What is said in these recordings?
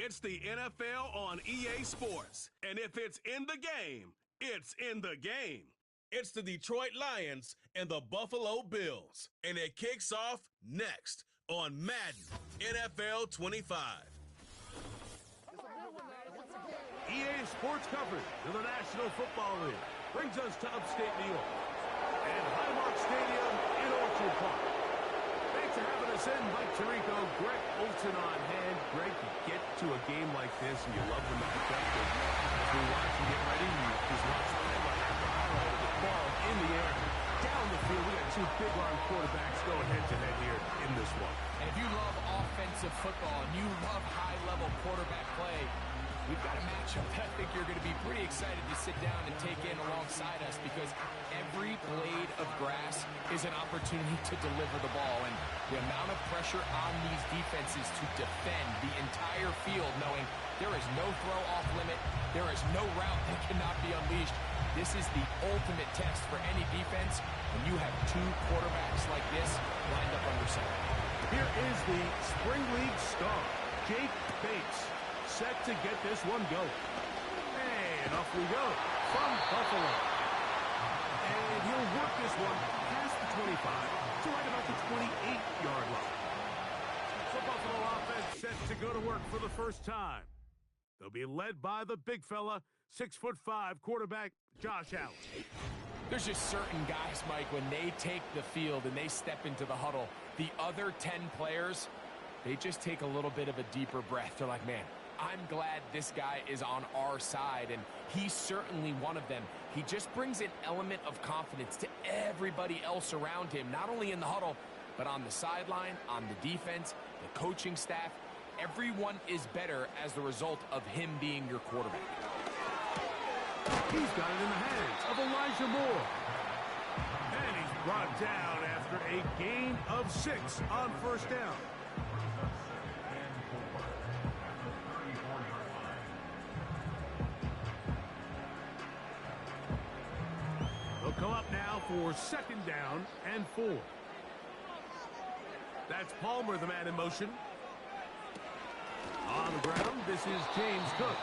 It's the NFL on EA Sports. And if it's in the game, it's in the game. It's the Detroit Lions and the Buffalo Bills. And it kicks off next on Madden NFL 25. EA Sports coverage of the National Football League brings us to upstate New York and Highmark Stadium in Orchard Park. Thanks for having us in, Mike Tirico, Greg Olson on hand. Greg, you get to a game like this and you love the matchup. As we watch and get ready, you just watch highlight after highlight of the ball in the air. Down the field, we got two big-arm quarterbacks going head-to-head here in this one. And if you love offensive football and you love high-level quarterback play, we've got a matchup that I think you're going to be pretty excited to sit down and take in alongside us, because every blade of grass is an opportunity to deliver the ball. And the amount of pressure on these defenses to defend the entire field, knowing there is no throw off limit, there is no route that cannot be unleashed. This is the ultimate test for any defense when you have two quarterbacks like this lined up under center. Here is the Spring League star, Jake Bates, set to get this one going. And off we go from Buffalo. And he'll work this one past the 25 to right about the 28-yard line. So Buffalo offense set to go to work for the first time. They'll be led by the big fella, 6'5" quarterback Josh Allen. There's just certain guys, Mike, when they take the field and they step into the huddle, the other 10 players, they just take a little bit of a deeper breath. They're like, man, I'm glad this guy is on our side, and he's certainly one of them. He just brings an element of confidence to everybody else around him, not only in the huddle, but on the sideline, on the defense, the coaching staff. Everyone is better as the result of him being your quarterback. He's got it in the hands of Elijah Moore. And he's brought down after a gain of 6 on first down. They'll come up now for 2nd down and 4. That's Palmer, the man in motion. On the ground, this is James Cook.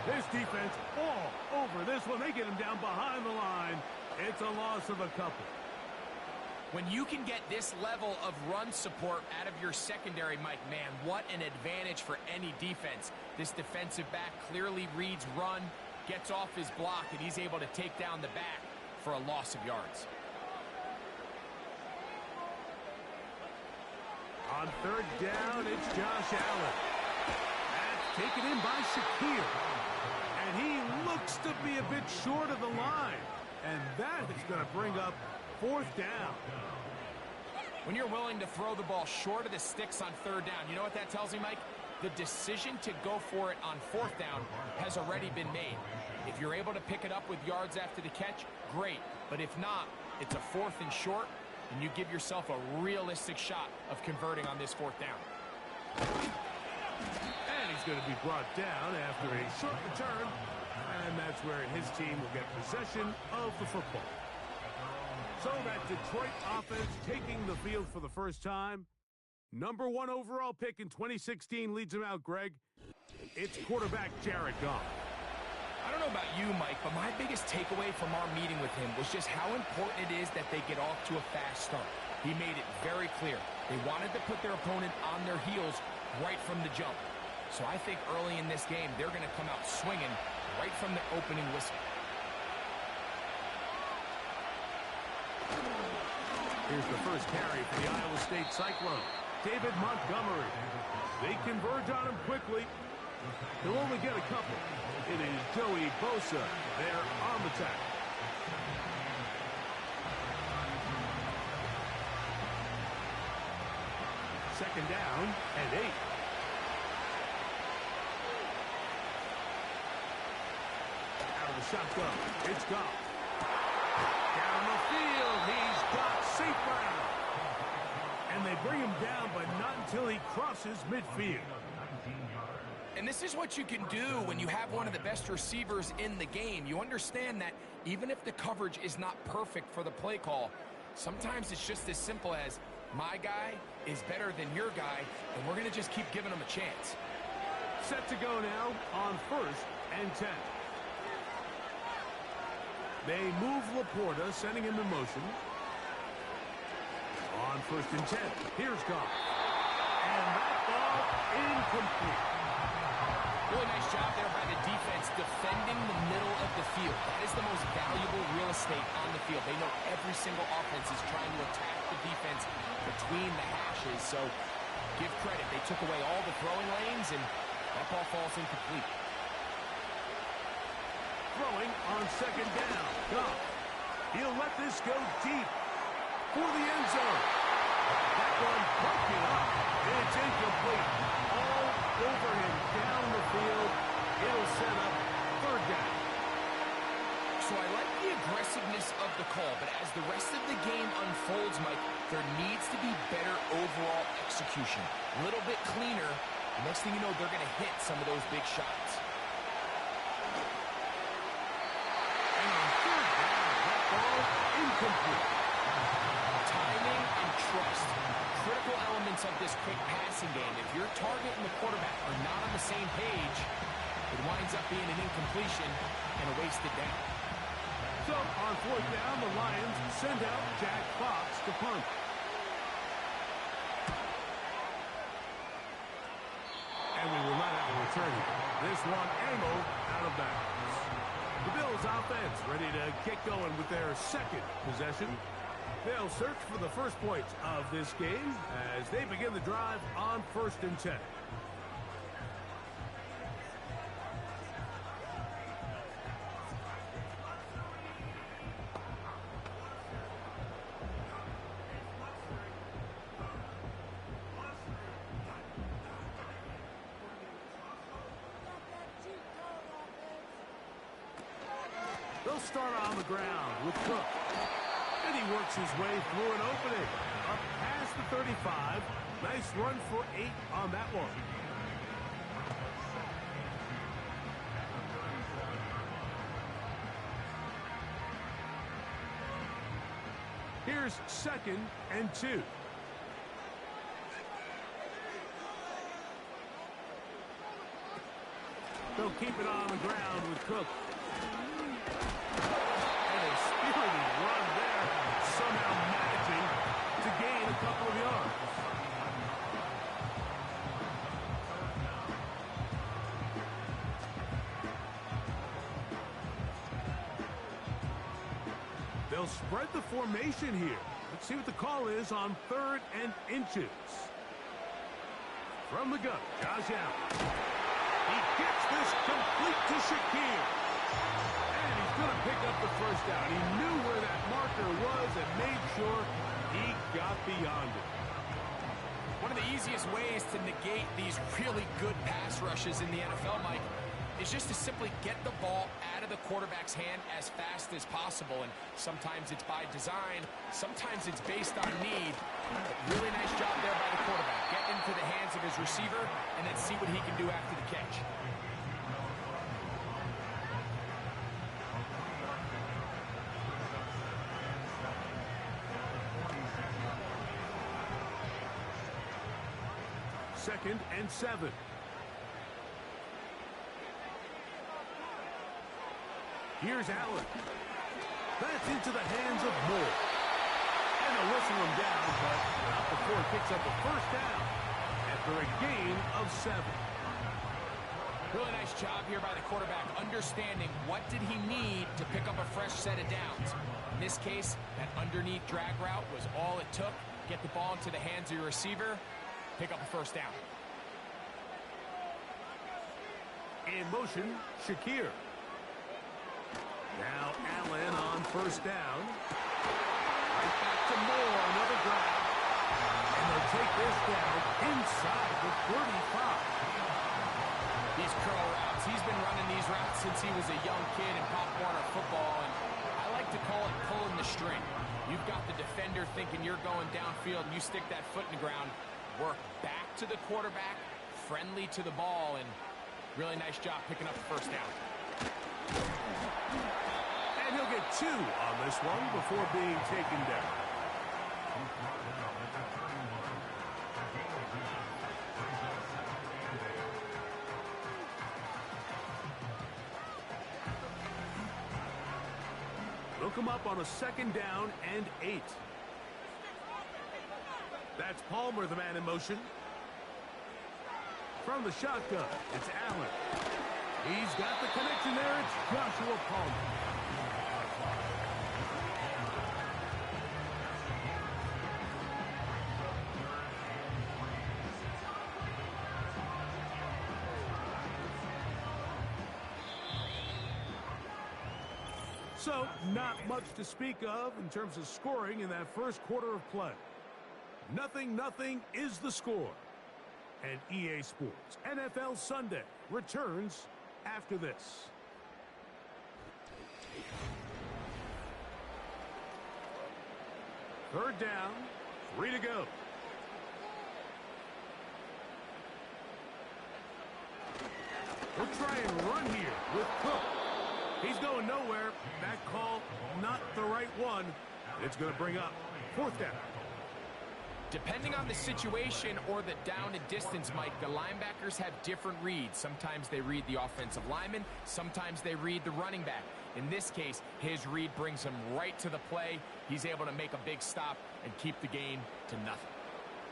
This defense all over this one. They get him down behind the line. It's a loss of a couple. When you can get this level of run support out of your secondary, Mike, man, what an advantage for any defense. This defensive back clearly reads run, gets off his block, and he's able to take down the back for a loss of yards. On 3rd down, it's Josh Allen. That's taken in by Shakir. And he looks to be a bit short of the line. And that is going to bring up 4th down. When you're willing to throw the ball short of the sticks on 3rd down, you know what that tells me, Mike? The decision to go for it on 4th down has already been made. If you're able to pick it up with yards after the catch, great. But if not, it's a 4th and short, and you give yourself a realistic shot of converting on this 4th down. And he's going to be brought down after a short return, and that's where his team will get possession of the football. So that Detroit offense taking the field for the first time. Number 1 overall pick in 2016 leads him out, Greg. It's quarterback Jared Goff. I don't know about you, Mike, but my biggest takeaway from our meeting with him was just how important it is that they get off to a fast start. He made it very clear. They wanted to put their opponent on their heels right from the jump. So I think early in this game, they're going to come out swinging right from the opening whistle. Here's the first carry for the Iowa State Cyclone, David Montgomery. They converge on him quickly. He'll only get a couple. It is Joey Bosa there on the tackle. Second down and 8. Out of the shotgun, it's Goff. Down the field, he's got safe ground. And they bring him down, but not until he crosses midfield. And this is what you can do when you have one of the best receivers in the game. You understand that even if the coverage is not perfect for the play call, sometimes it's just as simple as, my guy is better than your guy, and we're going to just keep giving him a chance. Set to go now on 1st and 10. They move Laporta, sending him in motion. On 1st and 10. Here's Goff. And that ball incomplete. Really nice job there by the defense defending the middle of the field. That is the most valuable real estate on the field. They know every single offense is trying to attack the defense between the hashes. So give credit. They took away all the throwing lanes, and that ball falls incomplete. Throwing on 2nd down. Goff. He'll let this go deep for the end zone. That one broken up. It's incomplete. All over him down the field. It'll set up 3rd down. So I like the aggressiveness of the call, but as the rest of the game unfolds, Mike, there needs to be better overall execution. A little bit cleaner. Next thing you know, they're going to hit some of those big shots. And on 3rd down, that ball incomplete. Timing and trust. Critical elements of this quick passing game. If your target and the quarterback are not on the same page, it winds up being an incompletion and a wasted down. So on 4th down, the Lions send out Jack Fox to punt. And we will not have a return here. This one angled out of bounds. The Bills offense ready to get going with their 2nd possession. They'll search for the first points of this game as they begin the drive on 1st and 10. They'll start on the ground with Cook. And he works his way through an opening. Up past the 35. Nice run for 8 on that one. Here's 2nd and 2. They'll keep it on the ground with Cook. And a spirited run there, somehow managing to gain a couple of yards. They'll spread the formation here. Let's see what the call is on 3rd and inches. From the gun, Josh Allen. He gets this complete to Shakir. And he's going to pick up the 1st down. He knew where that marker was and made sure he got beyond it. One of the easiest ways to negate these really good pass rushes in the NFL, Mike, is just to simply get the ball out of the quarterback's hand as fast as possible. And sometimes it's by design, sometimes it's based on need. But really nice job there by the quarterback. Get into the hands of his receiver and then see what he can do after the catch. Second and 7. Here's Allen. That's into the hands of Moore. And they'll whistle him down, but not before he picks up a 1st down after a gain of 7. Really nice job here by the quarterback, understanding what did he need to pick up a fresh set of downs. In this case, that underneath drag route was all it took. Get the ball into the hands of your receiver, pick up a 1st down. In motion, Shakir. Now Allen on 1st down. Right back to Moore, another grab. And they'll take this down inside the 35. These curl routes, he's been running these routes since he was a young kid in Pop Warner football, and I like to call it pulling the string. You've got the defender thinking you're going downfield, and you stick that foot in the ground, work back to the quarterback, friendly to the ball, and really nice job picking up the 1st down. And he'll get 2 on this one before being taken down. them up on a 2nd down and 8. That's Palmer, the man in motion. From the shotgun, it's Allen. He's got the connection there. It's Joshua Palmer. So, not much to speak of in terms of scoring in that first quarter of play. 0-0 is the score. And EA Sports NFL Sunday returns after this. Third down, 3 to go. We'll try and run here with Cook. He's going nowhere. That call, not the right one. It's going to bring up 4th down. Depending on the situation or the down and distance, Mike, the linebackers have different reads. Sometimes they read the offensive lineman. Sometimes they read the running back. In this case, his read brings him right to the play. He's able to make a big stop and keep the game to nothing.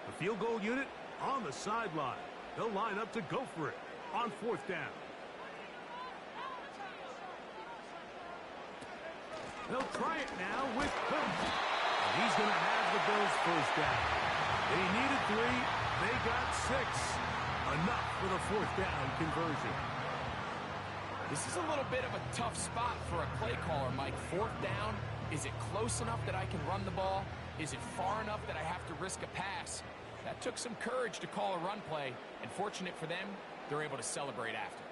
The field goal unit on the sideline. They'll line up to go for it on 4th down. They'll try it now with Cook. And he's going to have the Bills' 1st down. They needed 3. They got 6. Enough for the 4th down conversion. This is a little bit of a tough spot for a play caller, Mike. 4th down. Is it close enough that I can run the ball? Is it far enough that I have to risk a pass? That took some courage to call a run play. And fortunate for them, they're able to celebrate after.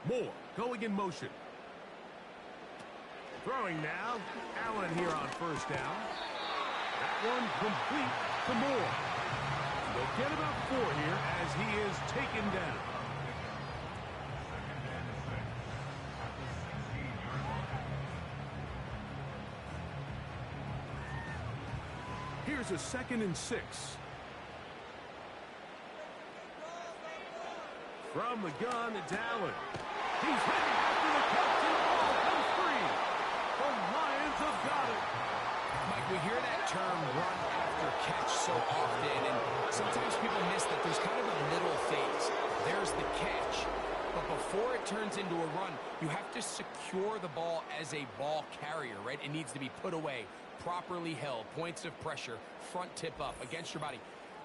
Moore going in motion. Throwing now. Allen here on 1st down. That one complete to Moore. They'll get about 4 here as he is taken down. Here's a 2nd and 6. From the gun, it's Allen. He's heading after the catch, and the ball comes free. The Lions have got it. Mike, we hear that term run after catch so often, and sometimes people miss that there's kind of a middle phase. There's the catch, but before it turns into a run, you have to secure the ball as a ball carrier, right? It needs to be put away, properly held, points of pressure, front tip up against your body.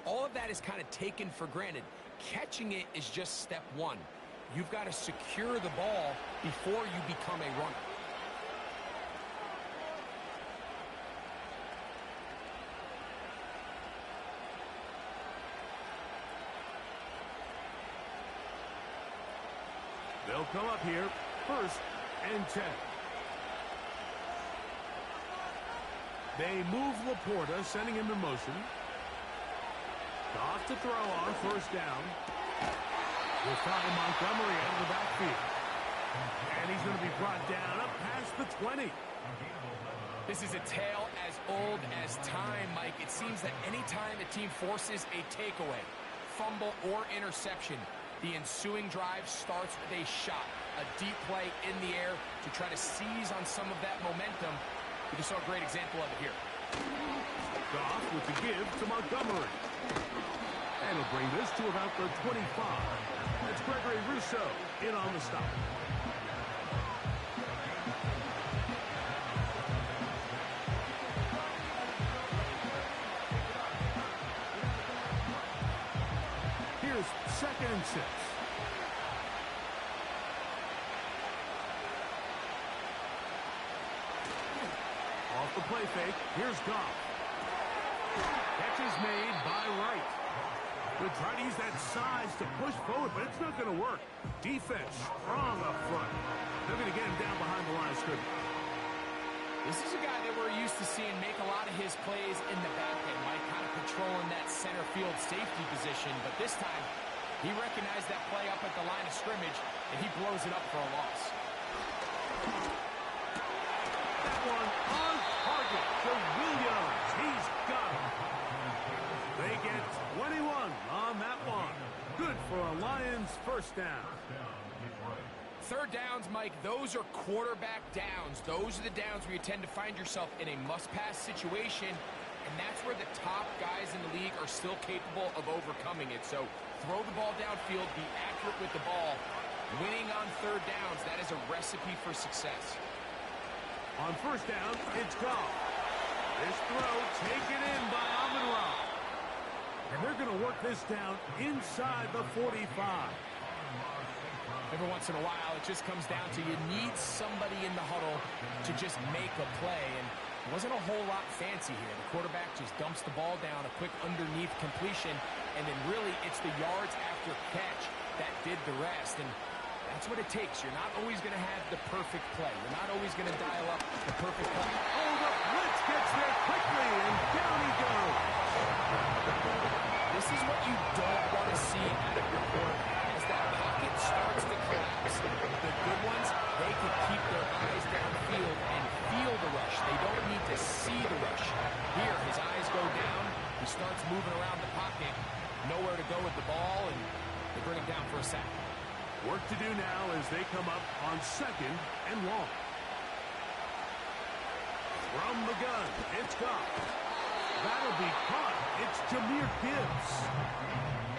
All of that is kind of taken for granted. Catching it is just step 1. You've got to secure the ball before you become a runner. They'll come up here, 1st and 10. They move Laporta, sending him in motion. Off to throw on 1st down. We'll find Montgomery out of the backfield. And he's going to be brought down up past the 20. This is a tale as old as time, Mike. It seems that any time a team forces a takeaway, fumble, or interception, the ensuing drive starts with a shot, a deep play in the air to try to seize on some of that momentum. We just saw a great example of it here. Goff with the give to Montgomery. And he'll bring this to about the 25. It's Gregory Rousseau in on the stop. Here's 2nd and 6. Off the play fake, here's Goff. Catch is made by Wright. They'll try to use that size to push forward, but it's not going to work. Defense strong up front. They're going to get him down behind the line of scrimmage. This is a guy that we're used to seeing make a lot of his plays in the back end, Mike, kind of patrolling that center field safety position, but this time he recognized that play up at the line of scrimmage, and he blows it up for a loss. That one on target to Williams. He's got it. They get 21 on that one. Good for a Lions 1st down. Third downs, Mike, those are quarterback downs. Those are the downs where you tend to find yourself in a must-pass situation, and that's where the top guys in the league are still capable of overcoming it. So throw the ball downfield, be accurate with the ball. Winning on third downs, that is a recipe for success. On first down, it's gone. This throw taken in by Amon-Ra. And they're going to work this down inside the 45. Every once in a while, it just comes down to you need somebody in the huddle to just make a play. And it wasn't a whole lot fancy here. The quarterback just dumps the ball down, a quick underneath completion, and then really it's the yards after catch that did the rest. And that's what it takes. You're not always going to have the perfect play. You're not always going to dial up the perfect play. Oh, the blitz gets there quickly, and down he goes. This is what you don't want to see out of your quarterback. As that pocket starts to collapse, the good ones, they can keep their eyes downfield and feel the rush. They don't need to see the rush. Here, his eyes go down. He starts moving around the pocket. Nowhere to go with the ball, and they bring him down for a sack. Work to do now as they come up on second and long. From the gun, it's gone. That'll be caught. It's Jahmyr Gibbs.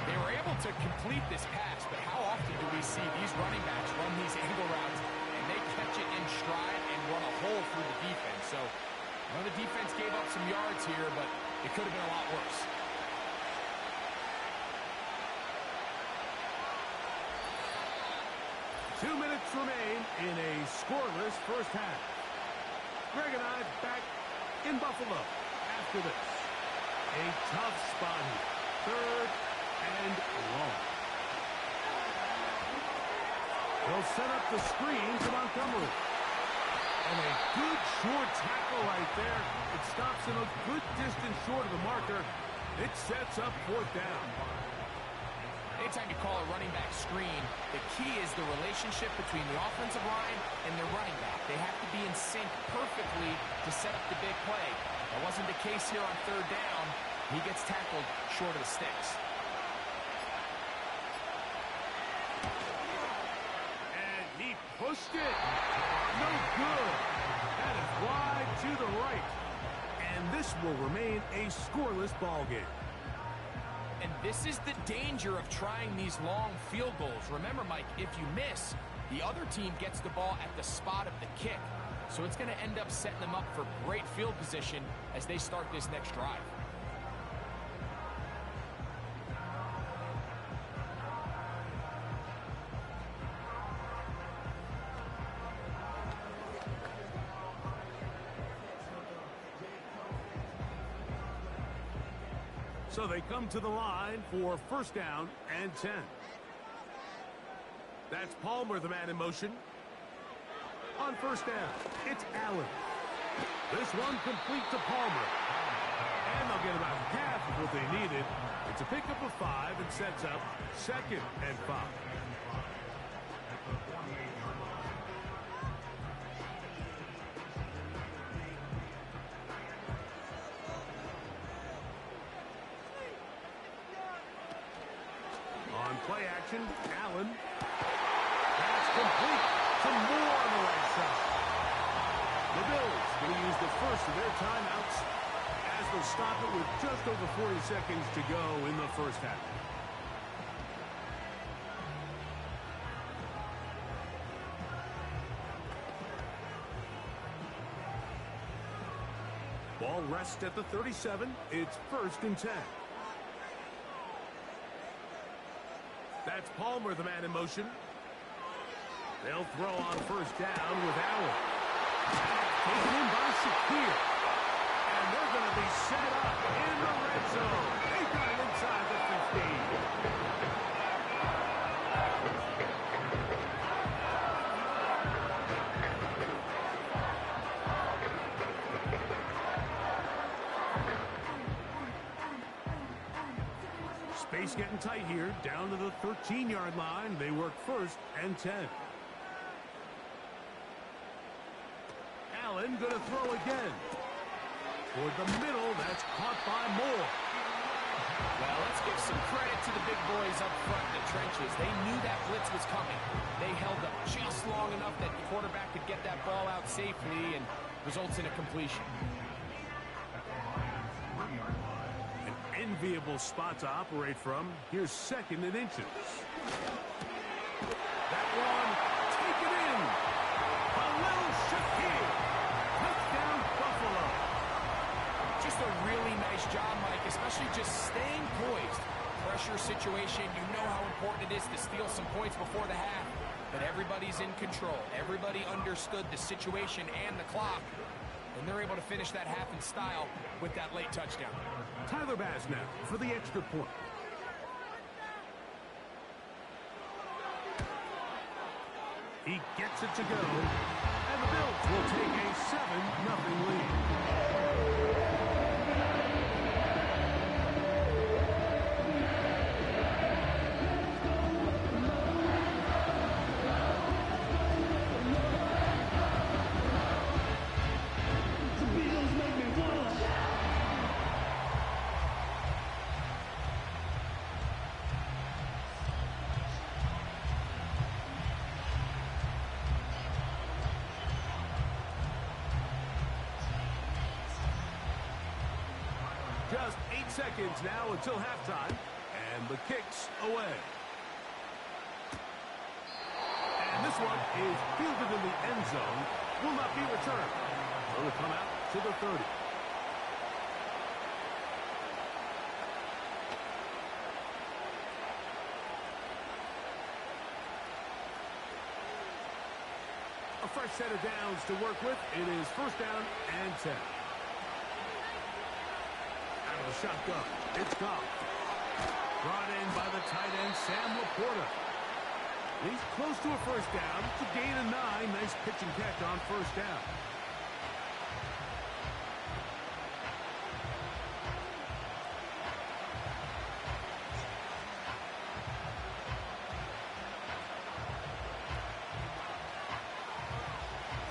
They were able to complete this pass, but how often do we see these running backs run these angle routes and they catch it in stride and run a hole through the defense? So, well, the defense gave up some yards here, but it could have been a lot worse. Two minutes remain in a scoreless first half. Greg and I back in Buffalo after this. A tough spot here. Third and long. They'll set up the screen to Montgomery. And a good short tackle right there. It stops him a good distance short of the marker. It sets up fourth down. Anytime you call a running back screen, the key is the relationship between the offensive line and the running back. They have to be in sync perfectly to set up the big play. That wasn't the case here on third down. He gets tackled short of the sticks. And he pushed it. No good. That is wide to the right. And this will remain a scoreless ball game. And this is the danger of trying these long field goals. Remember, Mike, if you miss, the other team gets the ball at the spot of the kick. So it's going to end up setting them up for great field position as they start this next drive. So they come to the line for first down and 10. That's Palmer, the man in motion. On first down, it's Allen. This one complete to Palmer. And they'll get about half of what they needed. It's a pickup of 5 and sets up second and 5. Play action, Allen. That's complete. Some more on the right side. The Bills going to use the first of their timeouts as they'll stop it with just over 40 seconds to go in the first half. Ball rests at the 37. It's first and 10. That's Palmer, the man in motion. They'll throw on first down with Allen. Taken in by Shakir. And they're going to be set up in the red zone. They got it inside the 15. Space getting tight here, down to the 13-yard line. They work first and 10. Allen going to throw again. Toward the middle, that's caught by Moore. Well, let's give some credit to the big boys up front. The trenches. They knew that blitz was coming. They held up just long enough that the quarterback could get that ball out safely and results in a completion. An enviable spot to operate from. Here's 2nd and inches. That one, take it in. A little Shakir. Touchdown, Buffalo. Just a really nice job, Mike, especially just staying poised. Pressure situation, you know how important it is to steal some points before the half, but everybody's in control. Everybody understood the situation and the clock, and they're able to finish that half in style with that late touchdown. Tyler Bass now for the extra point. He gets it to go, and the Bills will take a 7-0 lead. Just 8 seconds now until halftime, and the kick's away. And this one is fielded in the end zone, will not be returned. It will come out to the 30. A fresh set of downs to work with. It is 1st down and 10. The shotgun. It's Goff. Brought in by the tight end, Sam Laporta. He's close to a 1st down. To gain a 9. Nice pitch and catch on 1st down.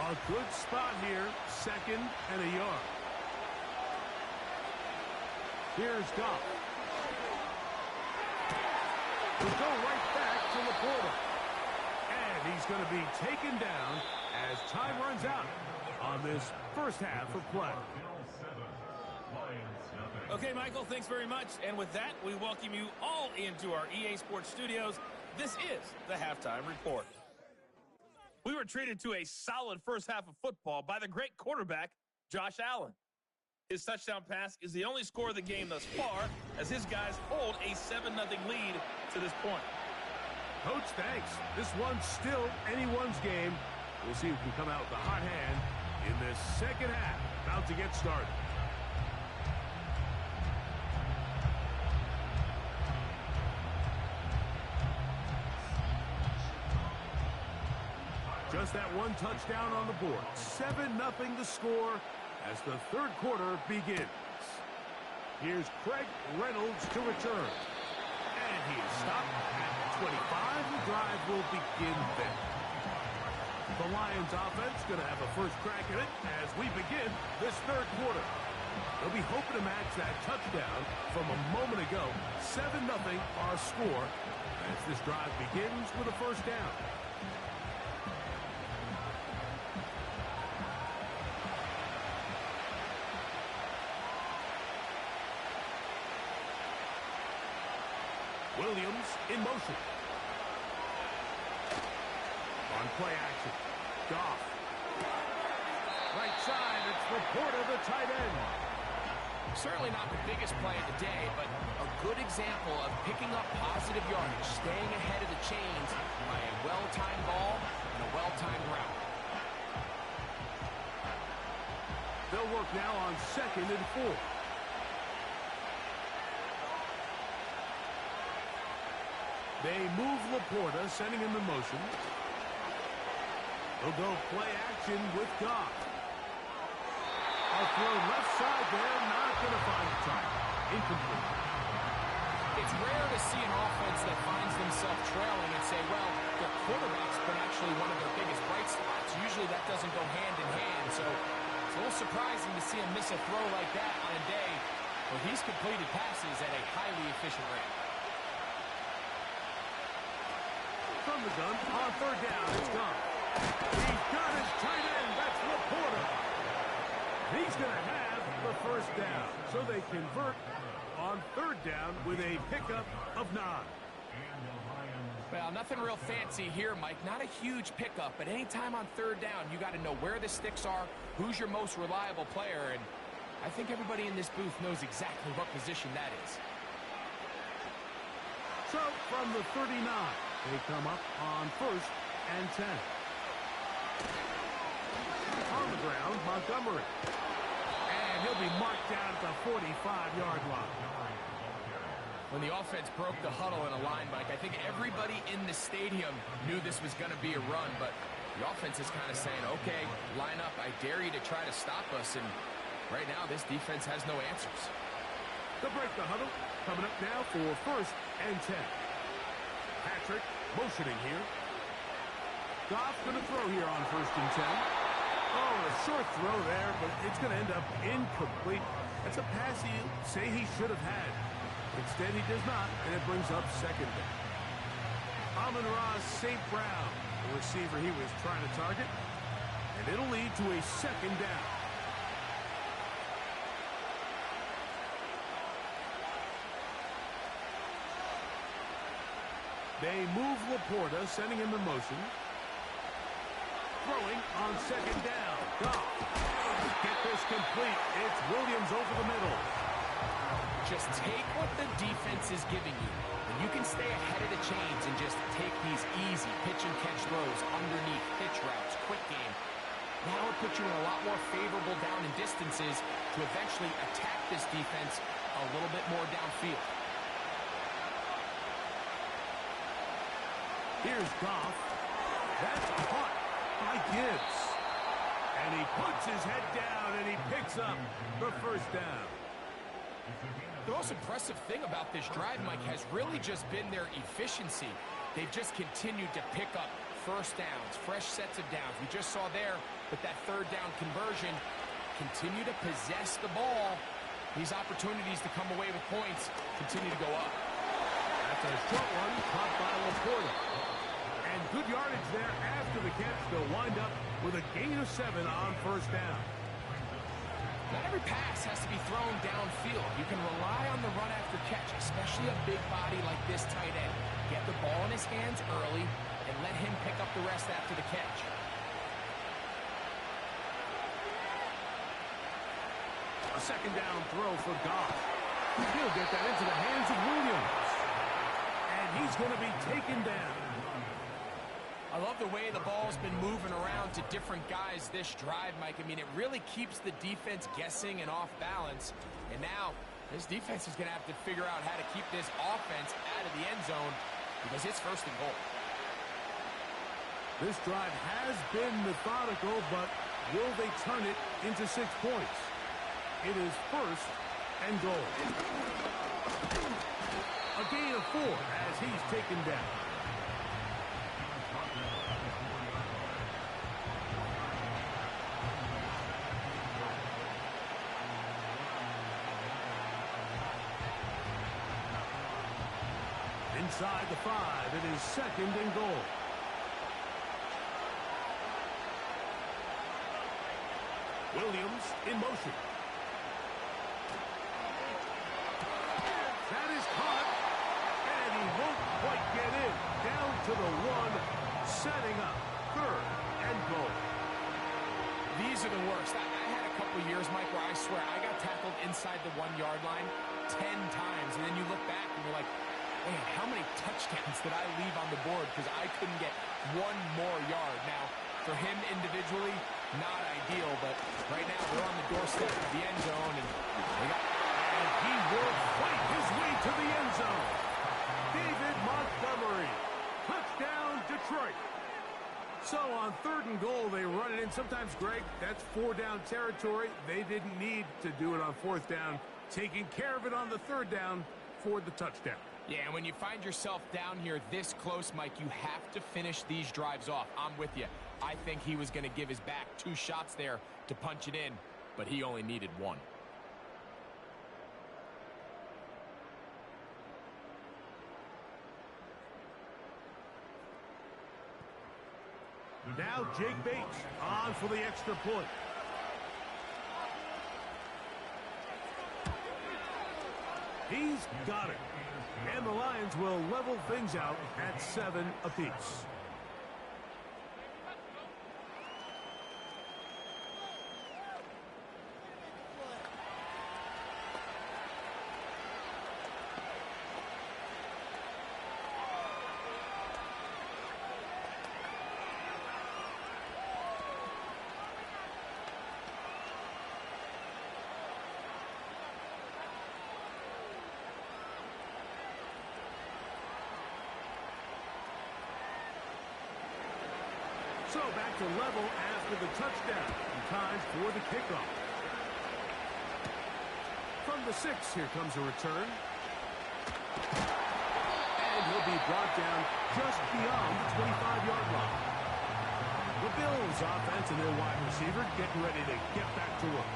A good spot here. 2nd and a yard. Here's Goff. He'll go right back to Laporta. And he's going to be taken down as time runs out on this 1st half of play. Okay, Michael, thanks very much. And with that, we welcome you all into our EA Sports studios. This is the Halftime Report. We were treated to a solid 1st half of football by the great quarterback, Josh Allen. His touchdown pass is the only score of the game thus far, as his guys hold a 7-0 lead to this point. Coach, thanks. This one's still anyone's game. We'll see who can come out with a hot hand in this 2nd half. About to get started. Just that one touchdown on the board. 7-0 the score as the 3rd quarter begins. Here's Craig Reynolds to return. And he is stopped at 25. The drive will begin then. The Lions offense going to have a first crack at it as we begin this 3rd quarter. They'll be hoping to match that touchdown from a moment ago. 7-0 our score as this drive begins with a 1st down. Williams in motion. On play action. Goff. Right side, it's Laporta, the tight end. Certainly not the biggest play of the day, but a good example of picking up positive yardage, staying ahead of the chains by a well-timed ball and a well-timed route. They'll work now on 2nd and 4. They move Laporta, sending him in motion. They'll go play action with Goff. I'll throw left side there, not going to find the target. Incomplete. It's rare to see an offense that finds themselves trailing and say, well, the quarterback's been actually one of their biggest bright spots. Usually that doesn't go hand in hand, so it's a little surprising to see him miss a throw like that on a day where he's completed passes at a highly efficient rate. from the gun on third down. It's gone. He's got his tight end. That's Laporta. He's going to have the first down. So they convert on third down with a pickup of 9. Well, nothing real fancy here, Mike. Not a huge pickup, but anytime on third down, you got to know where the sticks are, who's your most reliable player, and I think everybody in this booth knows exactly what position that is. So, from the 39, they come up on first and 10. On the ground, Montgomery. And he'll be marked down at the 45-yard line. When the offense broke the huddle in a line, Mike, I think everybody in the stadium knew this was going to be a run, but the offense is kind of saying, okay, line up, I dare you to try to stop us, and right now this defense has no answers. They'll break the huddle. Coming up now for first and 10. Patrick motioning here. Goff going to throw here on first and 10. Oh, a short throw there, but it's going to end up incomplete. That's a pass he'll say he should have had. Instead, he does not, and it brings up second down. Amon-Ra St. Brown, the receiver he was trying to target, and it'll lead to a second down. They move Laporta, sending him in motion. Throwing on second down. Goff. Get this complete. It's Williams over the middle. Just take what the defense is giving you, and you can stay ahead of the chains and just take these easy pitch-and-catch throws underneath, pitch routes, quick game. Now it puts you in a lot more favorable down and distances to eventually attack this defense a little bit more downfield. Here's Goff. That's caught by Gibbs. And he puts his head down, and he picks up the first down. The most impressive thing about this drive, Mike, has really just been their efficiency. They've just continued to pick up first downs, fresh sets of downs. We just saw there with that third down conversion, continue to possess the ball. These opportunities to come away with points continue to go up. That's a short one caught by Laporta. And good yardage there after the catch. They'll wind up with a gain of 7 on first down. Not every pass has to be thrown downfield. You can rely on the run after catch, especially a big body like this tight end. Get the ball in his hands early and let him pick up the rest after the catch. A second down throw for Goff. He'll get that into the hands of Williams. And he's going to be taken down. I love the way the ball's been moving around to different guys this drive, Mike. I mean, it really keeps the defense guessing and off balance. And now, this defense is going to have to figure out how to keep this offense out of the end zone because it's first and goal. This drive has been methodical, but will they turn it into 6 points? It is first and goal. A gain of 4 as he's taken down. Inside the 5, it is second and goal. Williams in motion. That is caught, and he won't quite get in. Down to the 1, setting up third and goal. These are the worst. I had a couple years, Mike, where I swear I got tackled inside the 1-yard line 10 times, and then you look back and you're like, man, how many touchdowns did I leave on the board because I couldn't get 1 more yard? Now, for him individually, not ideal, but right now they're on the doorstep of the end zone, and he will fight his way to the end zone. David Montgomery. Touchdown, Detroit. So on third and goal, they run it in. Sometimes, Greg, that's 4-down territory. They didn't need to do it on 4th down. Taking care of it on the 3rd down for the touchdown. Yeah, and when you find yourself down here this close, Mike, you have to finish these drives off. I'm with you. I think he was going to give his back 2 shots there to punch it in, but he only needed 1. Now Jake Bates on for the extra point. He's got it. And the Lions will level things out at 7 apiece. So back to level after the touchdown. Time for the kickoff. From the 6, here comes a return. And he'll be brought down just beyond the 25-yard line. The Bills offense and their wide receiver getting ready to get back to work.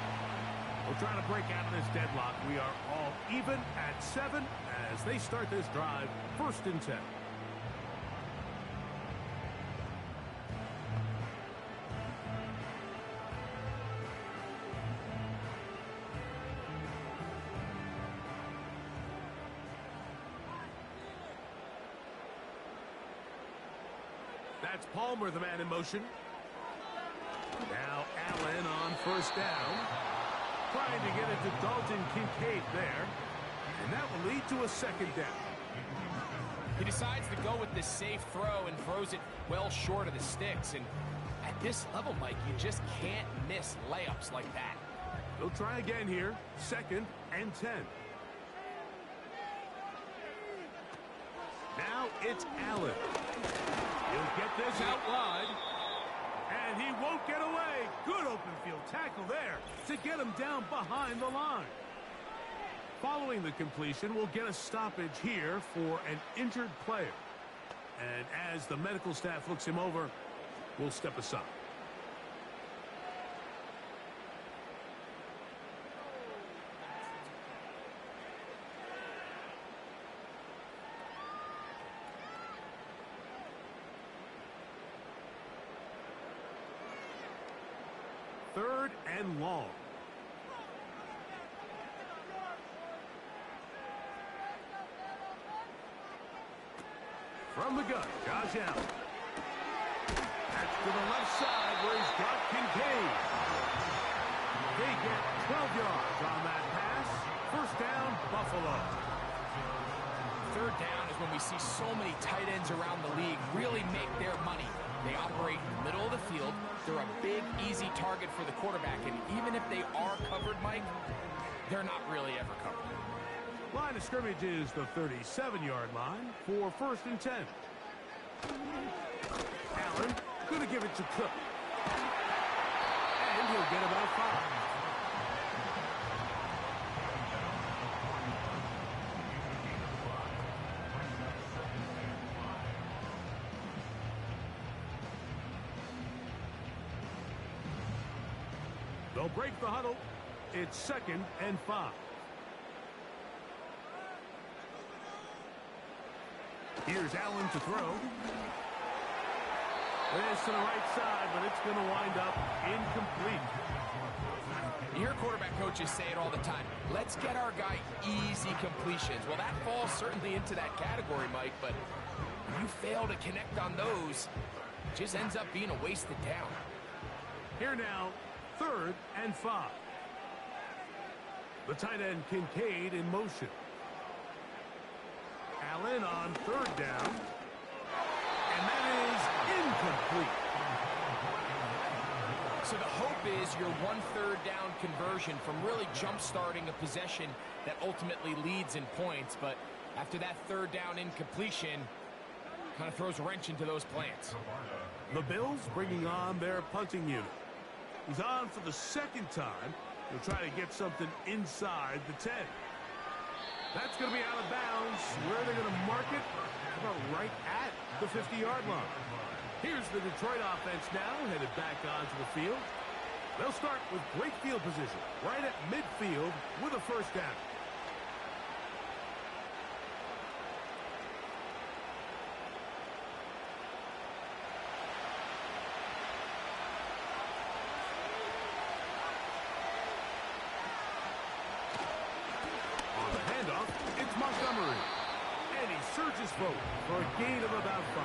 We're trying to break out of this deadlock. We are all even at 7 as they start this drive, 1st and 10. That's Palmer, the man in motion. Now Allen on 1st down. Trying to get it to Dalton Kincaid there. And that will lead to a 2nd down. He decides to go with this safe throw and throws it well short of the sticks. And at this level, Mike, you just can't miss layups like that. They'll try again here. 2nd and 10. Now it's Allen. He'll get this out wide. And he won't get away. Good open field tackle there to get him down behind the line. Following the completion, we'll get a stoppage here for an injured player. And as the medical staff looks him over, we'll step aside. Third and long. From the gun, Josh Allen. That's to the left side where he's got Kincaid. They get 12 yards on that pass. 1st down, Buffalo. 3rd down is when we see so many tight ends around the league really make their money. They operate in the middle of the field. They're a big, easy target for the quarterback. And even if they are covered, Mike, they're not really ever covered. Line of scrimmage is the 37-yard line for 1st and 10. Allen going to give it to Cook. And he'll get about 5. They'll break the huddle. It's 2nd and 5. Here's Allen to throw. This to the right side, but it's going to wind up incomplete. You hear quarterback coaches say it all the time. Let's get our guy easy completions. Well, that falls certainly into that category, Mike, but when you fail to connect on those, it just ends up being a wasted down. Here now, 3rd and 5. The tight end Kincaid in motion. Allen on 3rd down. And that is incomplete. So the hope is your 1/3 down conversion from really jump-starting a possession that ultimately leads in points. But after that 3rd down incompletion, kind of throws a wrench into those plans. The Bills bringing on their punting unit. He's on for the 2nd time. He'll try to get something inside the 10. That's going to be out of bounds. Where are they going to mark it? About right at the 50-yard line. Here's the Detroit offense now, headed back onto the field. They'll start with great field position, right at midfield with a 1st down. gain of about 5.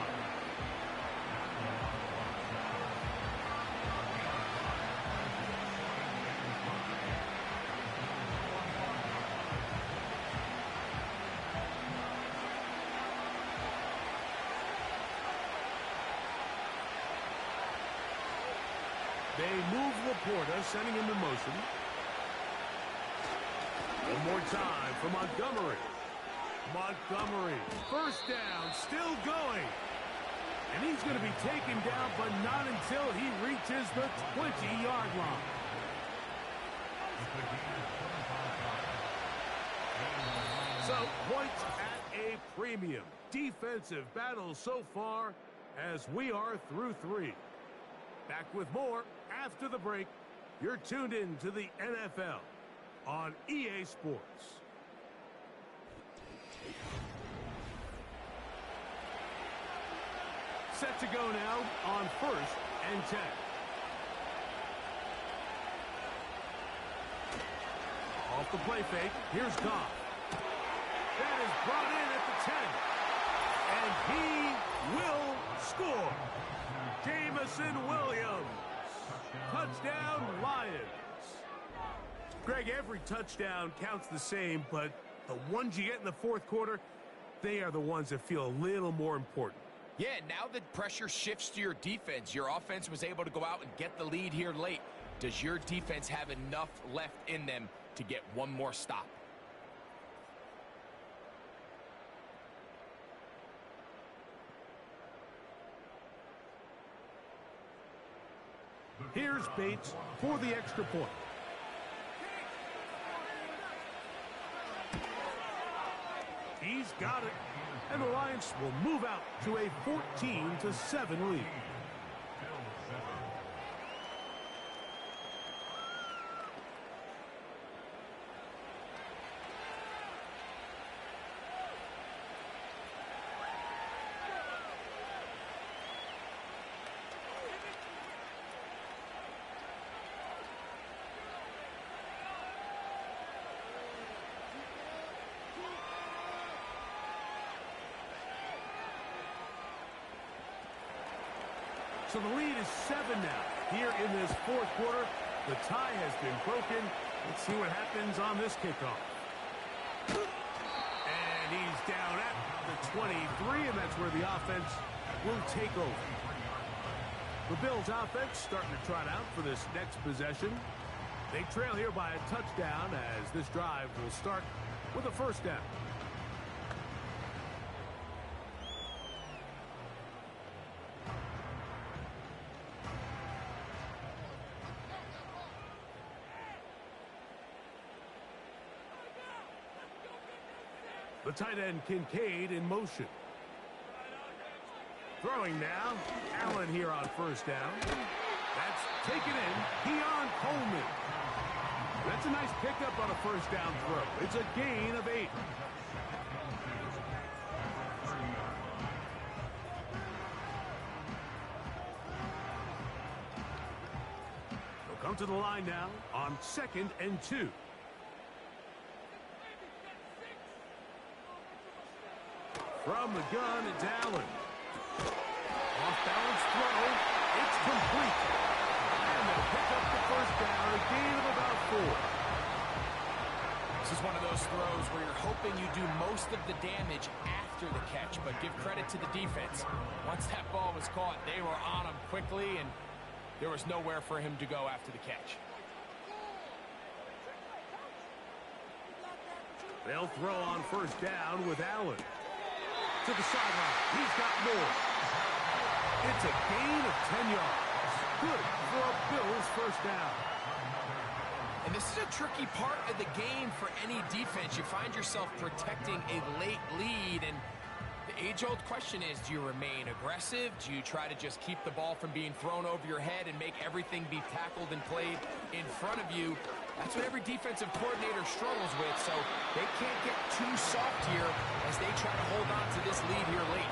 They move Laporta, sending him in motion. One more time for Montgomery. Montgomery, first down, still going. And he's going to be taken down, but not until he reaches the 20-yard line. So, points at a premium. Defensive battle so far as we are through 3. Back with more after the break. You're tuned in to the NFL on EA Sports. Set to go now on 1st and 10. Off the play fake, here's Goff. That is brought in at the 10. And he will score. Jameson Williams. Touchdown, Lions. Greg, every touchdown counts the same, but the ones you get in the 4th quarter, they are the ones that feel a little more important. Yeah, now that pressure shifts to your defense, your offense was able to go out and get the lead here late. Does your defense have enough left in them to get one more stop? Here's Bates for the extra point. He's got it. And the Lions will move out to a 14-7 lead. So the lead is 7 now. Here in this 4th quarter, the tie has been broken. Let's see what happens on this kickoff. And he's down at the 23, and that's where the offense will take over. The Bills offense starting to trot out for this next possession. They trail here by a touchdown as this drive will start with a 1st down. The tight end Kincaid in motion. Throwing now. Allen here on 1st down. That's taken in. Keon Coleman. That's a nice pickup on a 1st down throw. It's a gain of 8. They'll come to the line now on 2nd and 2. From the gun, it's Allen. Off-balance throw. It's complete. And they'll pick up the 1st down, a gain of about 4. This is one of those throws where you're hoping you do most of the damage after the catch, but give credit to the defense. Once that ball was caught, they were on him quickly, and there was nowhere for him to go after the catch. They'll throw on 1st down with Allen. To the sideline. He's got more. It's a gain of 10 yards. Good for a Bills 1st down. And this is a tricky part of the game for any defense. You find yourself protecting a late lead, and the age-old question is, do you remain aggressive? Do you try to just keep the ball from being thrown over your head and make everything be tackled and played in front of you? That's what every defensive coordinator struggles with, so they can't get too soft here as they try to hold on to this lead here late.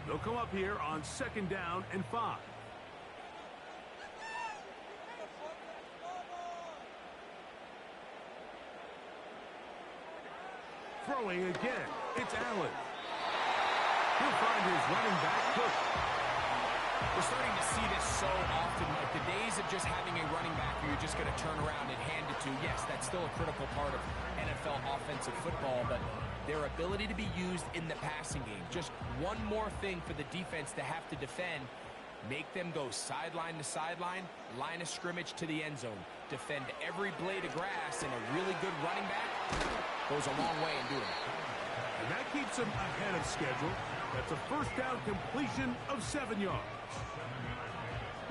They'll come up here on 2nd down and 5. Throwing again, it's Allen. He'll find his running back, Cook. We're starting to see this so often, like the days of just having a running back who you're just going to turn around and hand it to. Yes, that's still a critical part of NFL offensive football, but their ability to be used in the passing game. Just one more thing for the defense to have to defend. Make them go sideline to sideline, line of scrimmage to the end zone. Defend every blade of grass, and a really good running back goes a long way in doing it. And that keeps them ahead of schedule. That's a first down completion of 7 yards.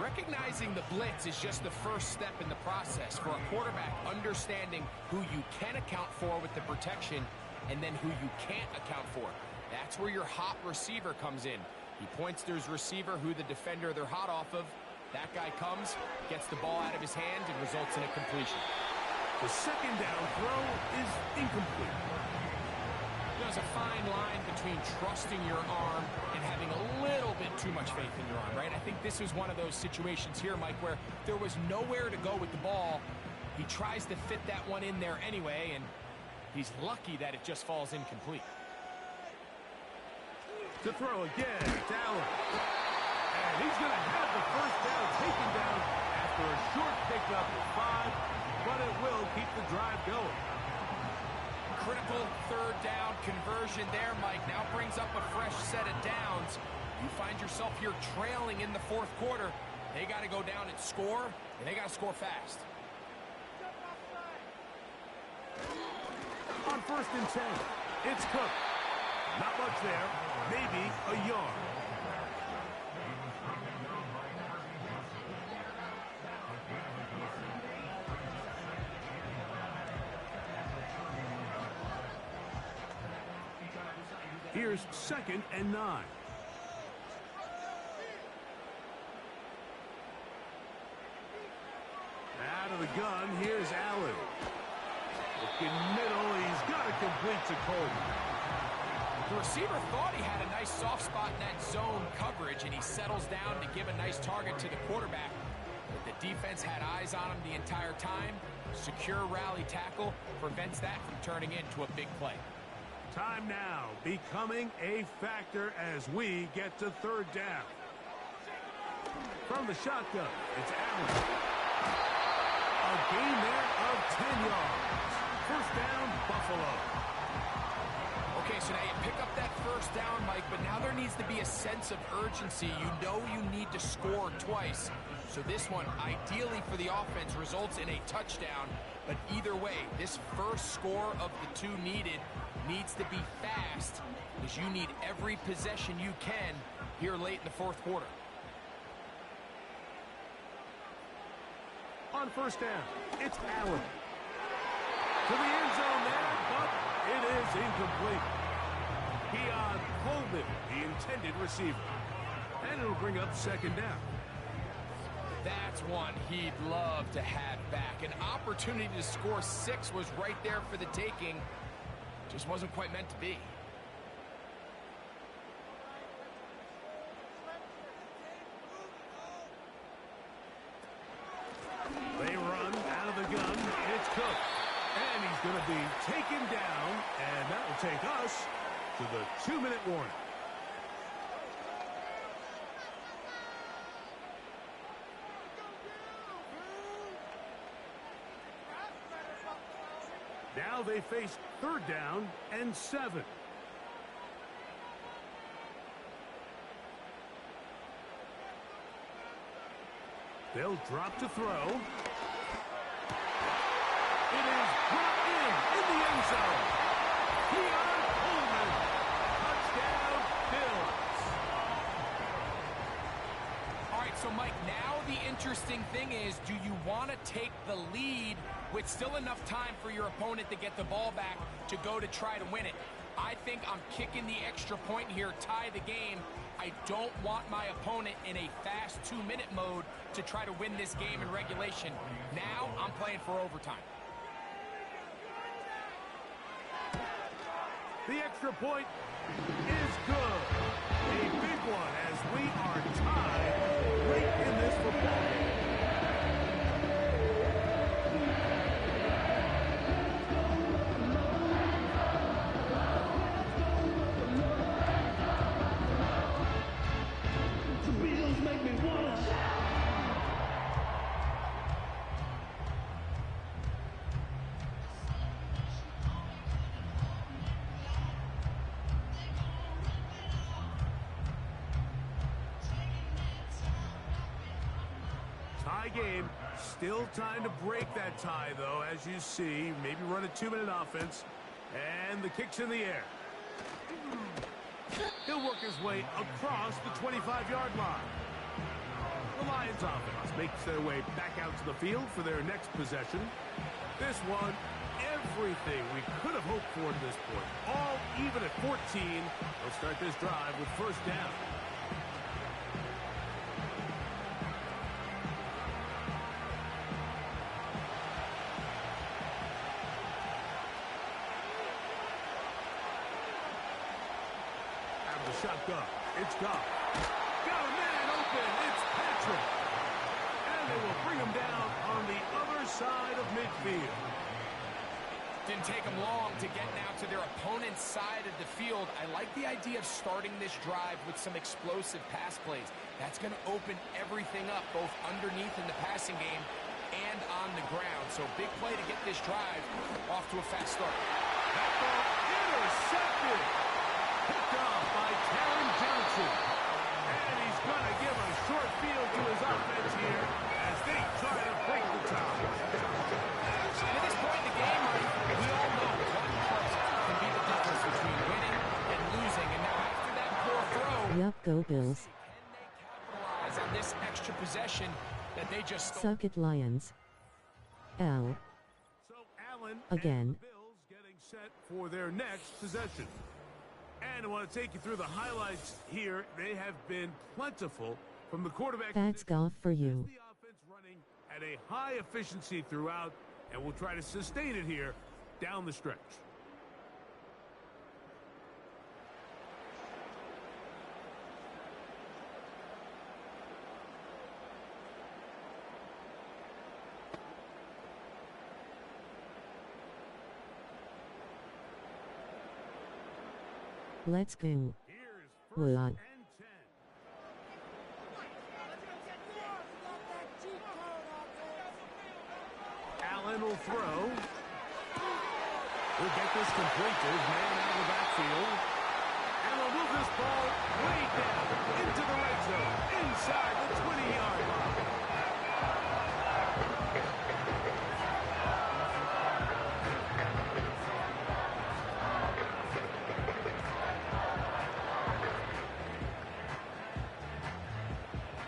Recognizing the blitz is just the first step in the process for a quarterback understanding who you can account for with the protection and then who you can't account for. That's where your hot receiver comes in. He points to his receiver, who the defender they're hot off of. That guy comes, gets the ball out of his hand, and results in a completion. The second down throw is incomplete. There's a fine line between trusting your arm and having a little bit too much faith in your arm, right? I think this is one of those situations here, Mike, where there was nowhere to go with the ball. He tries to fit that one in there anyway, and he's lucky that it just falls incomplete. To throw again, it's Allen. And he's going to have the first down taken down after a short pickup of 5, but it will keep the drive going. Critical third down conversion there, Mike. Now brings up a fresh set of downs. You find yourself here trailing in the fourth quarter. They got to go down and score, and they got to score fast. On 1st and 10, it's Cook. Not much there, maybe a yard. Here's 2nd and 9. Out of the gun, here's Allen. Looking middle, he's got to complete to Coleman. The receiver thought he had a nice soft spot in that zone coverage, and he settles down to give a nice target to the quarterback. But the defense had eyes on him the entire time. Secure rally tackle prevents that from turning into a big play. Time now becoming a factor as we get to 3rd down. From the shotgun, it's Allen. A gain there of 10 yards. First down, Buffalo. Okay, so now you pick up that first down, Mike, but now there needs to be a sense of urgency. You know you need to score twice. So this one, ideally for the offense, results in a touchdown. But either way, this first score of the 2 needed needs to be fast, because you need every possession you can here late in the fourth quarter. On 1st down, it's Allen. To the end zone there, but it is incomplete. Keon Coleman, the intended receiver. And it'll bring up 2nd down. That's one he'd love to have back. An opportunity to score 6 was right there for the taking. Just wasn't quite meant to be. They run out of the gun. It's Cook. And he's going to be taken down. And that will take us to the 2-minute warning. Now they face 3rd down and 7. They'll drop to throw. It is brought in the end zone. Keon Coleman. Touchdown, Bills. All right, so Mike, now the interesting thing is, do you want to take the lead with still enough time for your opponent to get the ball back to go to try to win it? I think I'm kicking the extra point here, tie the game. I don't want my opponent in a fast 2-minute mode to try to win this game in regulation. Now I'm playing for overtime. The extra point is good. A big one as we are tied late in this football game. Tie game. Still time to break that tie, though, as you see. Maybe run a 2-minute offense. And the kick's in the air. He'll work his way across the 25-yard line. The Lions offense makes their way back out to the field for their next possession. This one, everything we could have hoped for at this point. All even at 14. They'll start this drive with first down. Shotgun. It's Goff. Got a man open. It's Patrick. And they will bring him down on the other side of midfield. Didn't take them long to get now to their opponent's side of the field. I like the idea of starting this drive with some explosive pass plays. That's going to open everything up, both underneath in the passing game and on the ground. So big play to get this drive off to a fast start. That ball intercepted. Picked off by Taron Johnson. And he's going to give a short field to his offense here as they try to break the tie. And at this point in the game, we all know one play can be the difference between winning and losing. And now after that poor throw, Yup, go Bills. can they capitalize on this extra possession that they just stole? Suck it, Lions. L. So Allen Again. and the Bills getting set for their next possession. And I want to take you through the highlights here. They have been plentiful from the quarterback. That's golf for you. The offense running at a high efficiency throughout, and we'll try to sustain it here down the stretch. Let's go. Here's What? first and 10. Allen will throw. We'll get this complete to his man out of the backfield. And we'll move this ball way down into the red zone, inside the 20-yard line.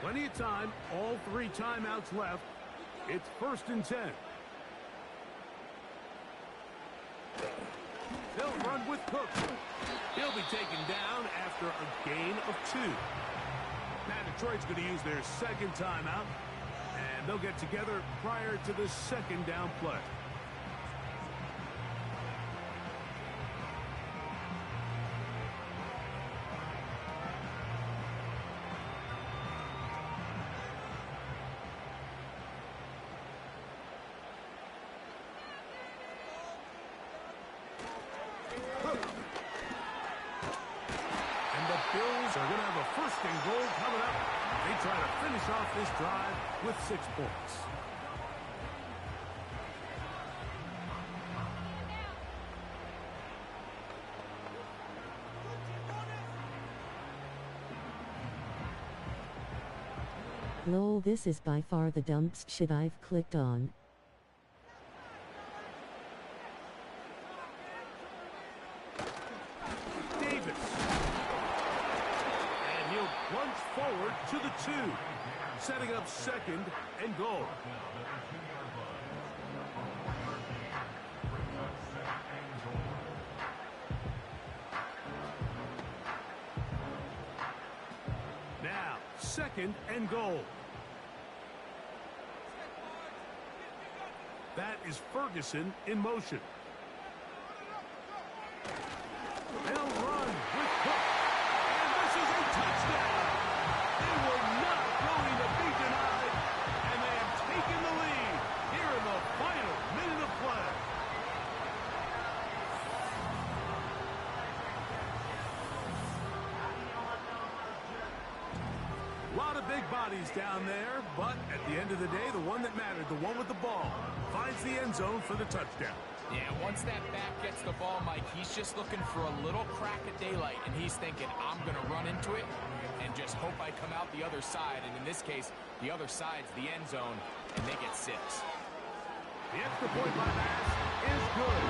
Plenty of time, all 3 timeouts left. It's first and 10. They'll run with Cook. He'll be taken down after a gain of 2. Now Detroit's going to use their second timeout, and they'll get together prior to the second down play. Bills are going to have a first and goal coming up. They try to finish off this drive with 6 points. Lol, this is by far the dumbest shit I've clicked on. Plunge forward to the 2, setting up second and goal. Now, second and goal. That is Ferguson in motion. They'll run with Cook. And this is a touchdown. They were not going to be denied. And they have taken the lead here in the final minute of play. A lot of big bodies down there, but at the end of the day, the one that mattered, the one with the ball, finds the end zone for the touchdown. Yeah, once that back gets the ball, Mike, he's just looking for a little crack of daylight, and he's thinking, I'm going to run into it and just hope I come out the other side. And in this case, the other side's the end zone, and they get 6. The extra point by Bass is good.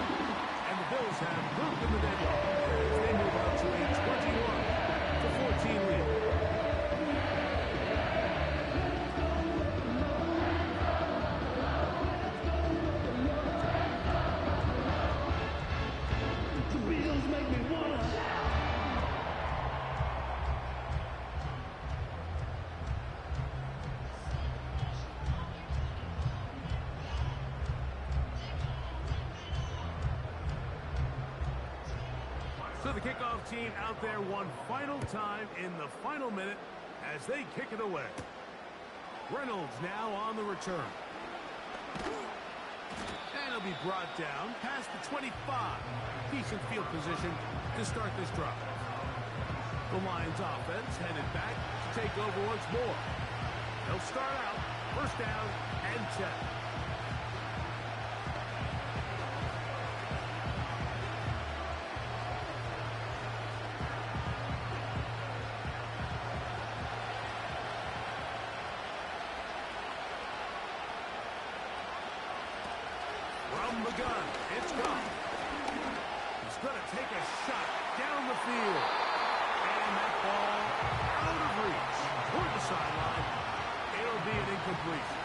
And the Bills have broken the deadlock as they move out to a 21-14 lead. So the kickoff team out there one final time in the final minute as they kick it away. Reynolds now on the return. And he'll be brought down past the 25. Decent field position to start this drive. The Lions offense headed back to take over once more. They'll start out first down and 10. From the gun, it's gone. He's going to take a shot down the field. And that ball out of reach toward the sideline. It'll be an incompletion.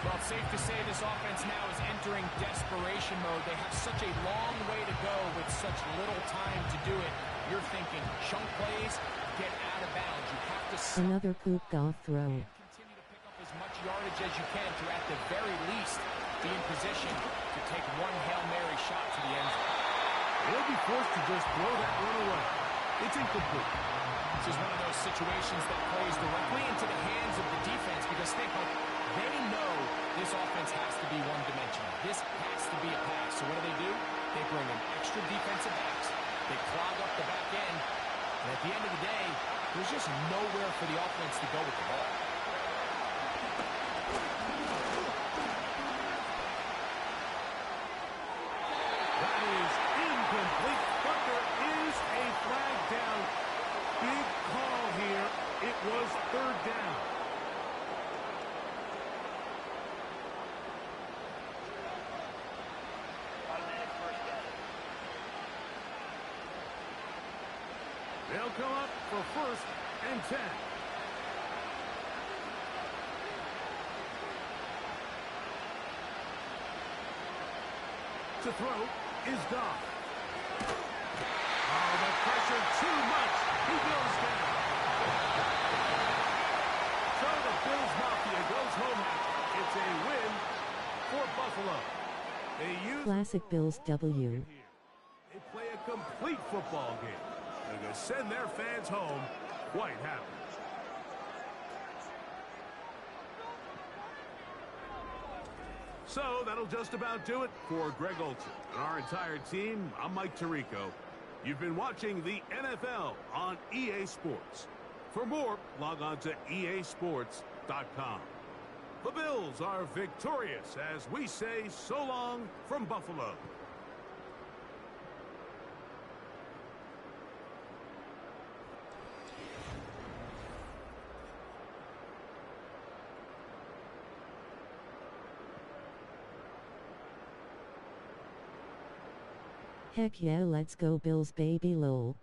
Well, it's safe to say this offense now is entering desperation mode. They have such a long way to go with such little time to do it. You're thinking chunk plays, get out of bounds. You have to Another poop golf throw. continue to pick up as much yardage as you can to, at the very least, be in position to take one Hail Mary shot to the end zone. They'll be forced to just throw that one away. It's incomplete. This is one of those situations that plays directly into the hands of the defense because think of, they know this offense has to be one-dimensional. This has to be a pass. So what do? They bring in extra defensive backs. They clog up the back end. And at the end of the day, there's just nowhere for the offense to go with the ball. That is incomplete, but there is a flag down. Big call here. It was third down. They'll come up for first and 10. To throw is Goff. Oh, the pressure too much. He goes down. So the Bills Mafia goes home happy. It's a win for Buffalo. They use Classic Bills W. They play a complete football game. They're going to send their fans home quite happy. So that'll just about do it for Greg Olson and our entire team. I'm Mike Tirico. You've been watching the NFL on EA Sports. For more, log on to easports.com. The Bills are victorious as we say so long from Buffalo. Heck yeah, let's go Bills baby lol.